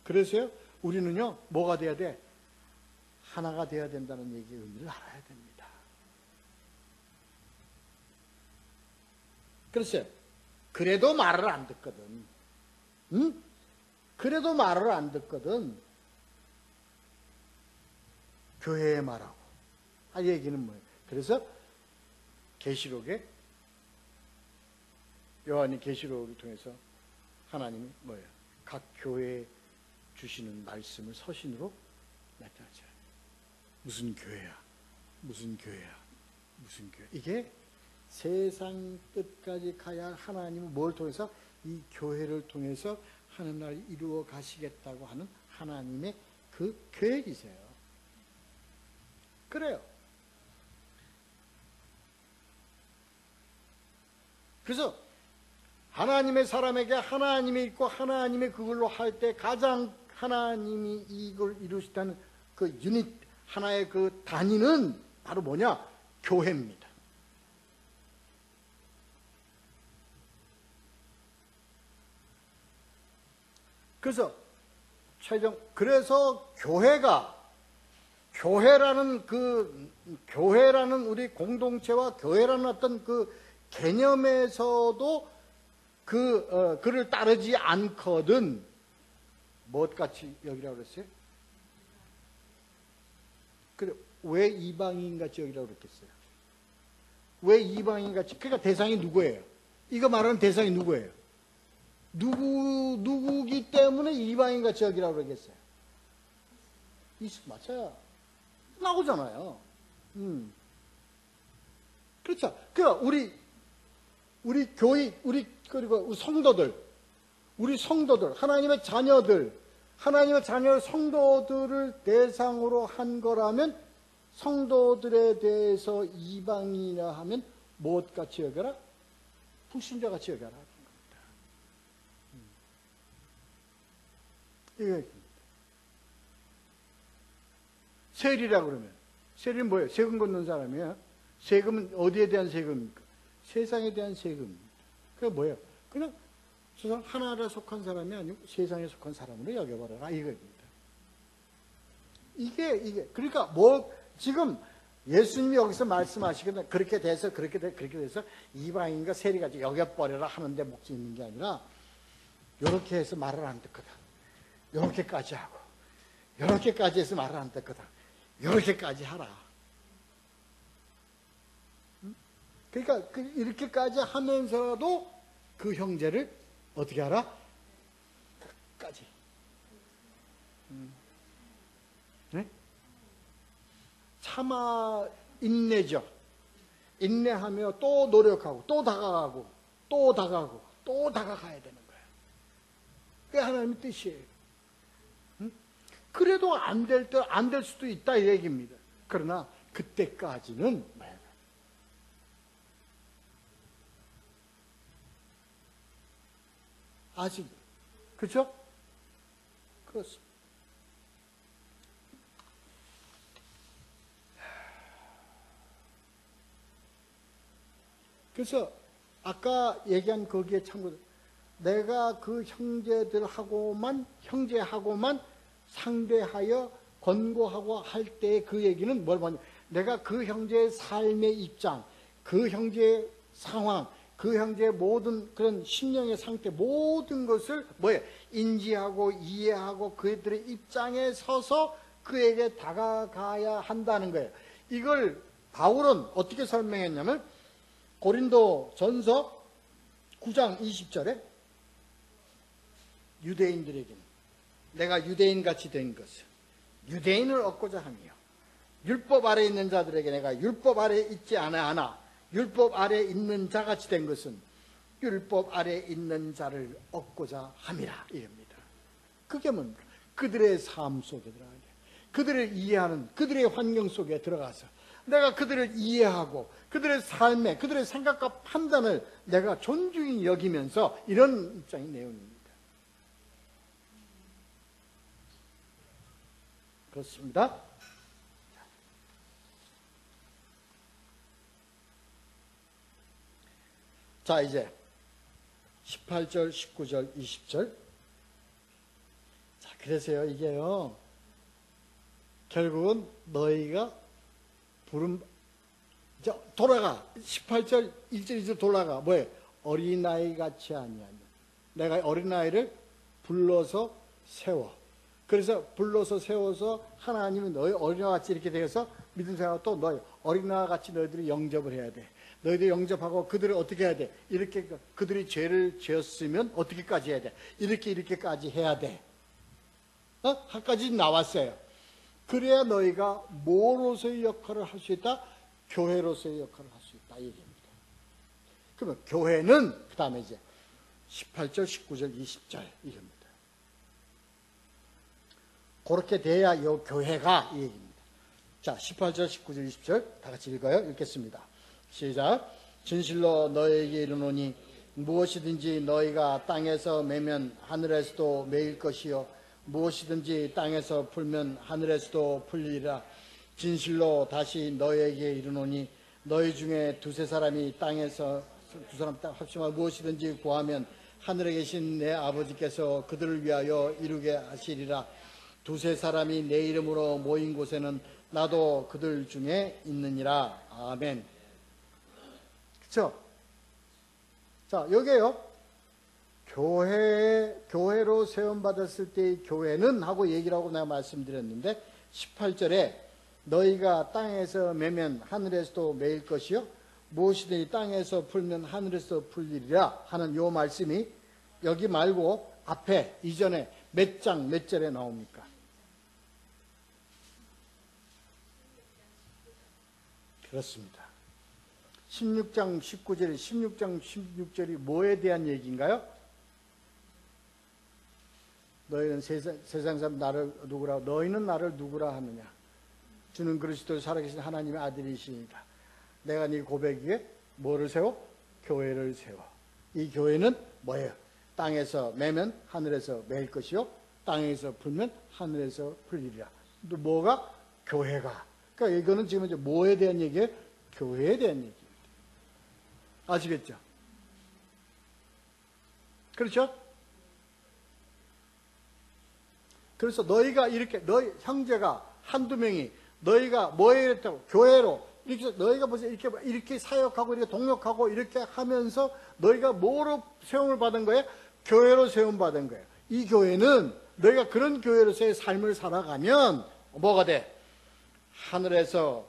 그래서요, 우리는요, 뭐가 돼야 돼? 하나가 돼야 된다는 얘기의 의미를 알아야 됩니다. 글쎄요, 그래도 말을 안 듣거든. 응? 그래도 말을 안 듣거든. 교회에 말하고. 얘기는 뭐예요? 그래서 계시록에 요한이 계시록을 통해서 하나님이 뭐예요? 각 교회에 주시는 말씀을 서신으로 나타나죠. 무슨 교회야? 무슨 교회야? 무슨 교회? 이게 세상 끝까지 가야 하나님은 뭘 통해서? 이 교회를 통해서 하늘날 이루어 가시겠다고 하는 하나님의 그 계획이세요. 그래요. 그래서 하나님의 사람에게 하나님이 있고 하나님의 그걸로 할 때 가장 하나님이 이걸 이루시다는 그 유닛, 하나의 그 단위는 바로 뭐냐? 교회입니다. 그래서 그래서 교회라는 우리 공동체와 교회라는 어떤 그 개념에서도 그를 따르지 않거든. 무엇같이 여기라고 그랬어요? 그래, 왜 이방인같이 여기라고 그랬겠어요? 왜 이방인같이? 그러니까 대상이 누구예요? 이거 말하는 대상이 누구예요? 누구기 때문에 이방인같이 여기라고 그러겠어요? 맞아요. 나오잖아요. 그렇죠. 그러니까 우리 교회, 그리고 우리 성도들, 하나님의 자녀들, 하나님의 자녀 성도들을 대상으로 한 거라면 성도들에 대해서 이방인이라 하면 무엇같이 여겨라? 불신자같이 여겨라. 이게 세리라 그러면 세리는 뭐예요? 세금 걷는 사람이야. 세금은 어디에 대한 세금입니까? 세상에 대한 세금입니다. 그게 뭐예요? 그냥 저 사람 하나에 속한 사람이 아니고 세상에 속한 사람으로 여겨버려라 이겁니다. 이게 그러니까 지금 예수님이 여기서 말씀하시기는 그렇게 돼서 이방인과 세리같이 여겨버려라 하는데 목적이 있는 게 아니라 이렇게 해서 말을 안 듣거든. 이렇게까지 하고 이렇게까지 해서 말을 안 듣거든. 이렇게까지 하라. 그러니까 이렇게까지 하면서도 그 형제를 어떻게 하라? 끝까지. 네? 참아 인내죠. 인내하며 또 노력하고 또 다가가고 또 다가가고 또 다가가야 되는 거예요. 그게 하나님의 뜻이에요. 그래도 안 될 수도 있다 이 얘기입니다. 그러나 그때까지는 아직 그죠? 그렇습니다. 그래서 아까 얘기한 거기에 참고로 내가 그 형제하고만 상대하여 권고하고 할 때 그 얘기는 뭘 보냐? 내가 그 형제의 삶의 입장, 그 형제의 상황, 그 형제의 모든 그런 심령의 상태, 모든 것을 인지하고 이해하고 그들의 입장에 서서 그에게 다가가야 한다는 거예요. 이걸 바울은 어떻게 설명했냐면 고린도 전서 9장 20절에 유대인들에게는 내가 유대인같이 된 것은 유대인을 얻고자 하며 율법 아래에 있는 자들에게 내가 율법 아래에 있지 않아 율법 아래에 있는 자같이 된 것은 율법 아래에 있는 자를 얻고자 함이라 이럽니다. 그게 뭡니까? 그들의 삶 속에 들어가야 돼. 그들을 이해하는 그들의 환경 속에 들어가서 내가 그들을 이해하고 그들의 삶에 그들의 생각과 판단을 내가 존중히 여기면서 이런 입장의 내용입니다. 그렇습니다. 자, 이제 18절, 19절, 20절. 자, 그래서요, 이게요, 결국은 너희가 돌아가. 18절, 1절, 2절 돌아가. 뭐예요? 어린아이 같이 아니하냐. 내가 어린아이를 불러서 세워. 그래서 불러서 세워서 하나님은 너희 어린아이와 같이 이렇게 되어서 믿음 생활하고 또 너희 어린아이와 같이 너희들이 영접을 해야 돼. 너희들이 영접하고 그들을 어떻게 해야 돼? 이렇게 그들이 죄를 지었으면 어떻게까지 해야 돼? 이렇게까지 해야 돼. 한까지 나왔어요. 그래야 너희가 뭐로서의 역할을 할 수 있다? 교회로서의 역할을 할 수 있다. 이 얘기입니다. 그러면 교회는 그 다음에 이제 18절, 19절, 20절 이겁니다. 그렇게 돼야 이 교회가 이 얘기입니다. 자, 18절, 19절, 20절 다 같이 읽어요. 읽겠습니다. 시작. 진실로 너희에게 이르노니 무엇이든지 너희가 땅에서 매면 하늘에서도 매일 것이요 무엇이든지 땅에서 풀면 하늘에서도 풀리리라. 진실로 다시 너희에게 이르노니 너희 중에 두세 사람이 땅에서 두 사람 합심하여 무엇이든지 구하면 하늘에 계신 내 아버지께서 그들을 위하여 이루게 하시리라. 두세 사람이 내 이름으로 모인 곳에는 나도 그들 중에 있느니라. 아멘. 그렇죠? 자, 여기에요. 교회로 세움받았을 때의 교회는 하고 얘기를 하고 내가 말씀드렸는데 18절에 너희가 땅에서 매면 하늘에서도 매일 것이요 무엇이든지 땅에서 풀면 하늘에서 풀리리라 하는 요 말씀이 여기 말고 앞에 이전에 몇 장 몇 절에 나옵니까? 그렇습니다. 16장 16절이 뭐에 대한 얘기인가요? 너희는 세상 사람 나를 누구라 너희는 나를 누구라 하느냐? 주는 그리스도 살아계신 하나님의 아들이시니까 내가 네 고백 위에 뭐를 세워? 교회를 세워. 이 교회는 뭐예요? 땅에서 매면 하늘에서 매일 것이요 땅에서 풀면 하늘에서 풀리리라. 또 뭐가? 교회가. 그러니까 이거는 지금 이제 뭐에 대한 얘기예요? 교회에 대한 얘기입니다. 아시겠죠? 그렇죠? 그래서 너희가 이렇게 너희 형제가 한두 명이 너희가 뭐에 이랬다고 교회로 이렇게 너희가 무슨 이렇게 사역하고 이렇게 동역하고 이렇게 하면서 너희가 뭐로 세움을 받은 거예요? 교회로 세움 받은 거예요. 이 교회는 너희가 그런 교회로서의 삶을 살아가면 뭐가 돼? 하늘에서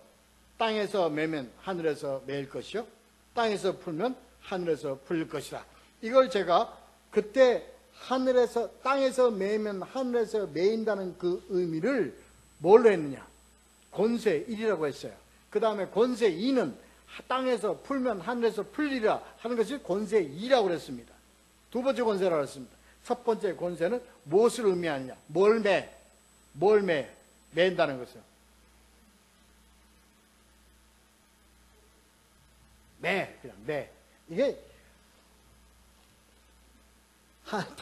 땅에서 매면 하늘에서 매일 것이요 땅에서 풀면 하늘에서 풀릴 것이라. 이걸 제가 그때 하늘에서 땅에서 매면 하늘에서 매인다는 그 의미를 뭘로 했느냐? 권세 1이라고 했어요. 그 다음에 권세 2는 땅에서 풀면 하늘에서 풀리라 하는 것이 권세 2라고 그랬습니다. 두 번째 권세라고 했습니다. 첫 번째 권세는 무엇을 의미하느냐? 뭘 매? 뭘 매? 매인다는 것이요. 그냥 매. 이게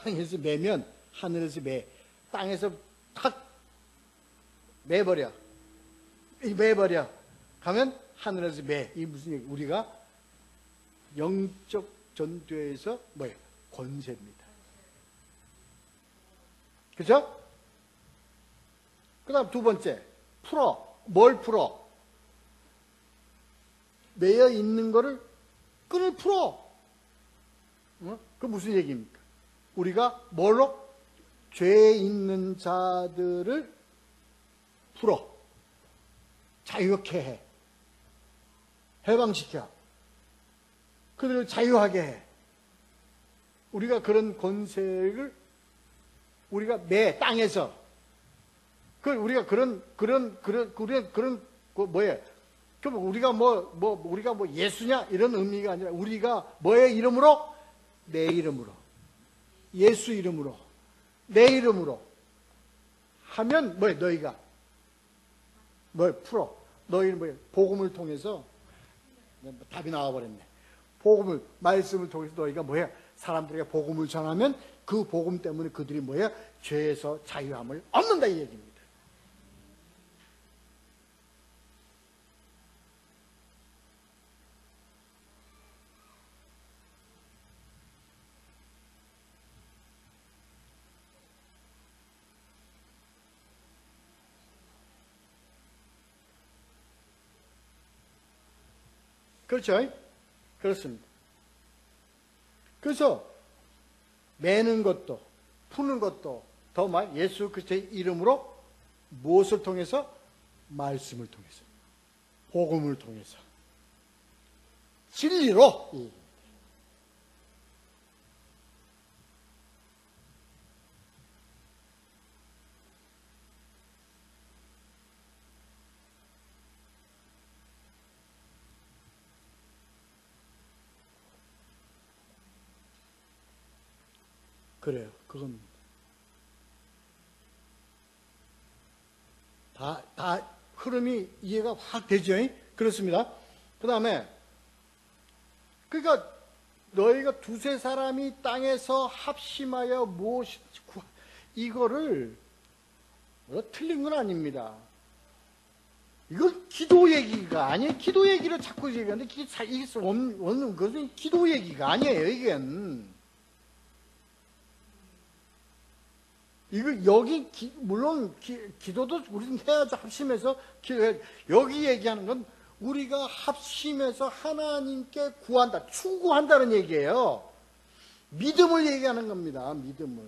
땅에서 매면 하늘에서 매. 땅에서 탁 매버려. 매버려. 가면 하늘에서 매. 이게 무슨 얘기? 우리가 영적 전투에서 뭐예요? 권세입니다. 그죠? 그 다음 두 번째, 풀어. 뭘 풀어? 매여 있는 거를 끈을 풀어. 그 무슨 얘기입니까? 우리가 뭘로? 죄 있는 자들을 풀어. 자유케 해. 해방시켜. 그들을 자유하게 해. 우리가 그런 권세를 우리가 땅에서 우리가 그런 뭐예요? 그럼 우리가 우리가 예수냐 이런 의미가 아니라 우리가 뭐의 이름으로? 내 이름으로, 예수 이름으로, 내 이름으로 하면 뭐예요? 너희가 풀어. 너희는 뭐예요? 복음을 통해서 답이 나와버렸네. 복음을 말씀을 통해서 너희가 뭐예요? 사람들에게 복음을 전하면 그 복음 때문에 그들이 뭐예요? 죄에서 자유함을 얻는다 이 얘기입니다. 그렇죠? 그렇습니다. 그래서 매는 것도 푸는 것도 더 예수 그리스도의 이름으로 무엇을 통해서? 말씀을 통해서, 복음을 통해서, 진리로. 그래요. 그건 다 흐름이 이해가 확 되죠. 그렇습니다. 그 다음에 그러니까 너희가 두세 사람이 땅에서 합심하여 무엇이 이거를 틀린 건 아닙니다. 이건 기도 얘기가 아니에요. 기도 얘기를 자꾸 얘기하는데 이게 없는 것은 기도 얘기가 아니에요. 이건 이거 여기 물론 기도도 우리는 해야죠. 합심해서 여기 얘기하는 건 우리가 합심해서 하나님께 구한다, 추구한다는 얘기예요. 믿음을 얘기하는 겁니다. 믿음을.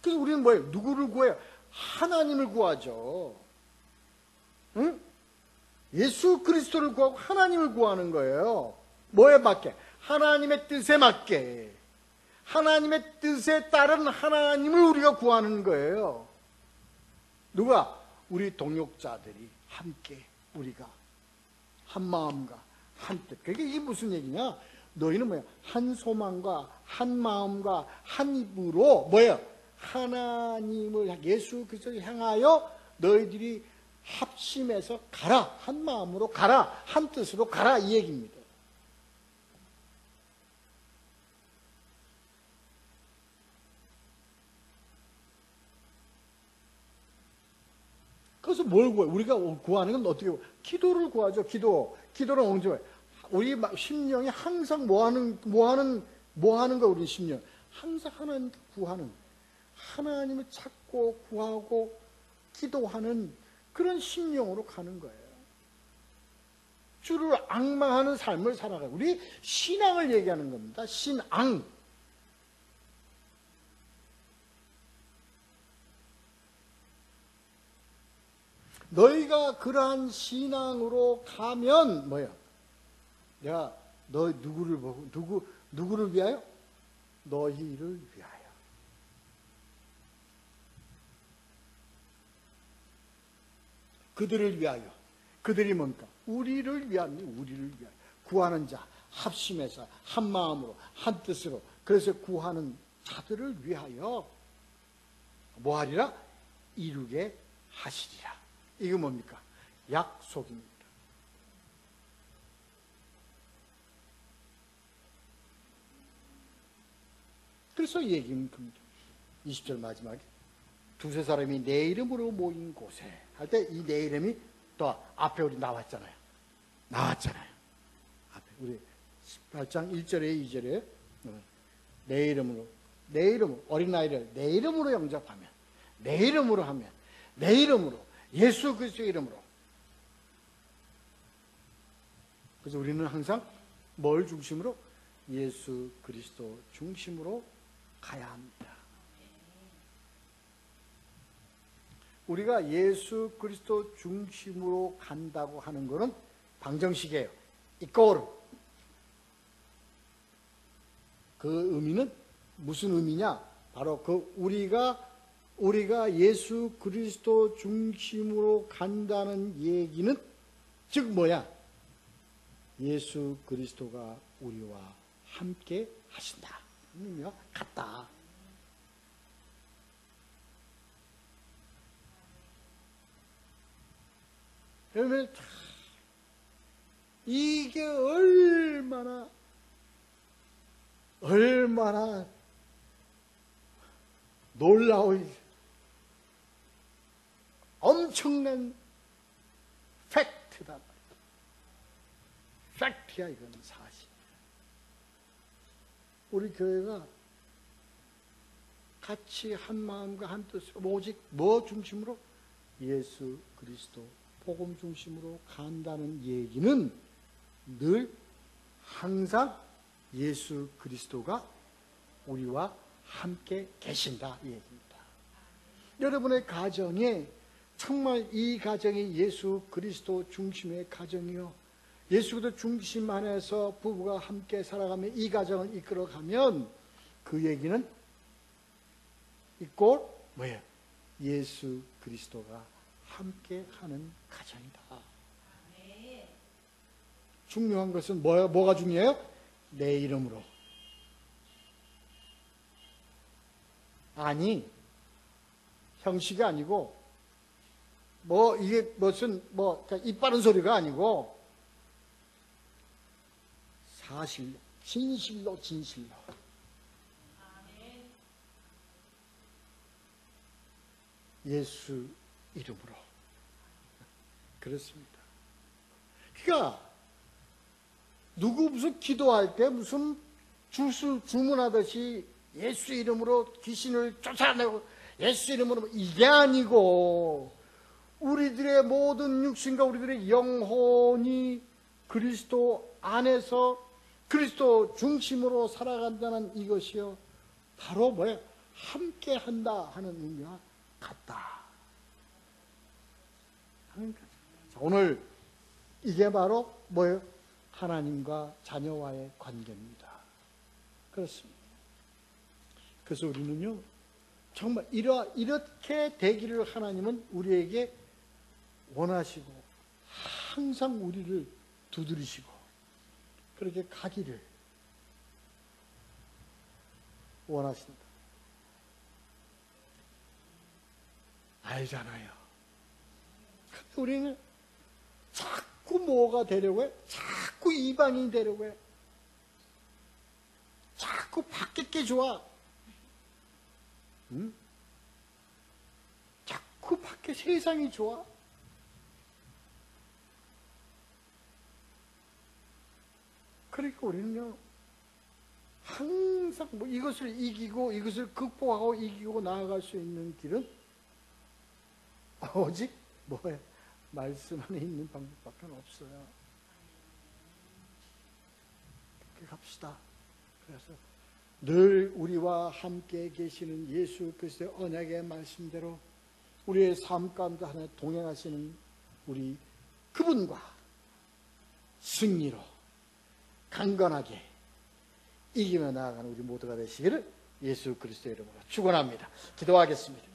그래서 우리는 뭐예요? 누구를 구해요? 하나님을 구하죠. 응? 예수 그리스도를 구하고 하나님을 구하는 거예요. 뭐에 맞게? 하나님의 뜻에 맞게. 하나님의 뜻에 따른 하나님을 우리가 구하는 거예요. 누가? 우리 동역자들이 함께 우리가 한 마음과 한 뜻. 그게 이게 무슨 얘기냐? 너희는 뭐야? 한 소망과 한 마음과 한 입으로 뭐예요? 하나님을 예수 그리스도를 향하여 너희들이 합심해서 가라. 한 마음으로 가라. 한 뜻으로 가라. 이 얘기입니다. 그래서 뭘 구해요? 우리가 구하는 건 어떻게 구해요? 기도를 구하죠. 기도는 언제 와요? 우리 심령이 항상 뭐 하는 거 우리 심령? 항상 하나님 구하는, 하나님을 찾고 구하고 기도하는 그런 심령으로 가는 거예요. 주를 앙망하는 삶을 살아가요. 우리 신앙을 얘기하는 겁니다. 신앙. 너희가 그러한 신앙으로 가면 뭐야? 내가 너 누구를 보고 누구를 위하여? 너희를 위하여. 그들을 위하여. 그들이 뭔가? 우리를 위하여. 구하는 자, 합심해서 한 마음으로 한 뜻으로. 그래서 구하는 자들을 위하여 뭐하리라? 이루게 하시리라. 이거 뭡니까? 약속입니다. 그래서 얘기는 겁니다. 20절 마지막에 두세 사람이 내 이름으로 모인 곳에 할 때 이 내 이름이 또 앞에 우리 나왔잖아요. 앞에 우리 18장 1절에 2절에 내 이름으로 어린아이를 내 이름으로 영접하면, 내 이름으로 하면, 내 이름으로, 예수 그리스도의 이름으로. 그래서 우리는 항상 뭘 중심으로? 예수 그리스도 중심으로 가야 합니다. 우리가 예수 그리스도 중심으로 간다고 하는 것은 방정식이에요. 이꼬르. 그 의미는 무슨 의미냐? 바로 그 우리가 예수 그리스도 중심으로 간다는 얘기는 즉 뭐야? 예수 그리스도가 우리와 함께 하신다. 의미가 같다. 그러면 이게 얼마나 놀라운 엄청난 팩트다 말이야. 팩트야. 이건 사실. 우리 교회가 같이 한 마음과 한 뜻으로 오직 뭐 중심으로? 예수 그리스도 복음 중심으로 간다는 얘기는 늘 항상 예수 그리스도가 우리와 함께 계신다 이 얘기입니다. 여러분의 가정에 정말 이 가정이 예수 그리스도 중심의 가정이요, 예수 그리스도 중심 안에서 부부가 함께 살아가며 이 가정을 이끌어가면 그 얘기는 이꼴 뭐예요? 예수 그리스도가 함께 하는 가정이다. 중요한 것은 뭐가 중요해요? 내 이름으로. 아니, 형식이 아니고, 이게 무슨, 입 바른 소리가 아니고, 사실로, 진실로. 예수 이름으로. 그렇습니다. 그러니까, 누구 무슨 기도할 때 무슨 주문하듯이 예수 이름으로 귀신을 쫓아내고 예수 이름으로 이게 아니고 우리들의 모든 육신과 우리들의 영혼이 그리스도 안에서 그리스도 중심으로 살아간다는 이것이요 바로 뭐예요? 함께 한다 하는 의미와 같다. 오늘 이게 바로 뭐예요? 하나님과 자녀와의 관계입니다. 그렇습니다. 그래서 우리는요, 정말 이렇게 되기를 하나님은 우리에게 원하시고, 항상 우리를 두드리시고, 그렇게 가기를 원하십니다. 알잖아요. 근데 우리는 자꾸 뭐가 되려고 해? 자꾸 이방인이 되려고 해. 자꾸 바뀔 게 좋아. 응? 자꾸 밖에 세상이 좋아. 그러니까 우리는요, 항상 이것을 이기고, 이것을 극복하고, 이기고 나아갈 수 있는 길은 오직 뭐예요? 말씀 안에 있는 방법밖에 없어요. 그렇게 갑시다. 그래서 늘 우리와 함께 계시는 예수 그리스도의 언약의 말씀대로 우리의 삶 가운데 하나 동행하시는 우리 그분과 승리로 강건하게 이기며 나아가는 우리 모두가 되시기를 예수 그리스도의 이름으로 축원합니다. 기도하겠습니다.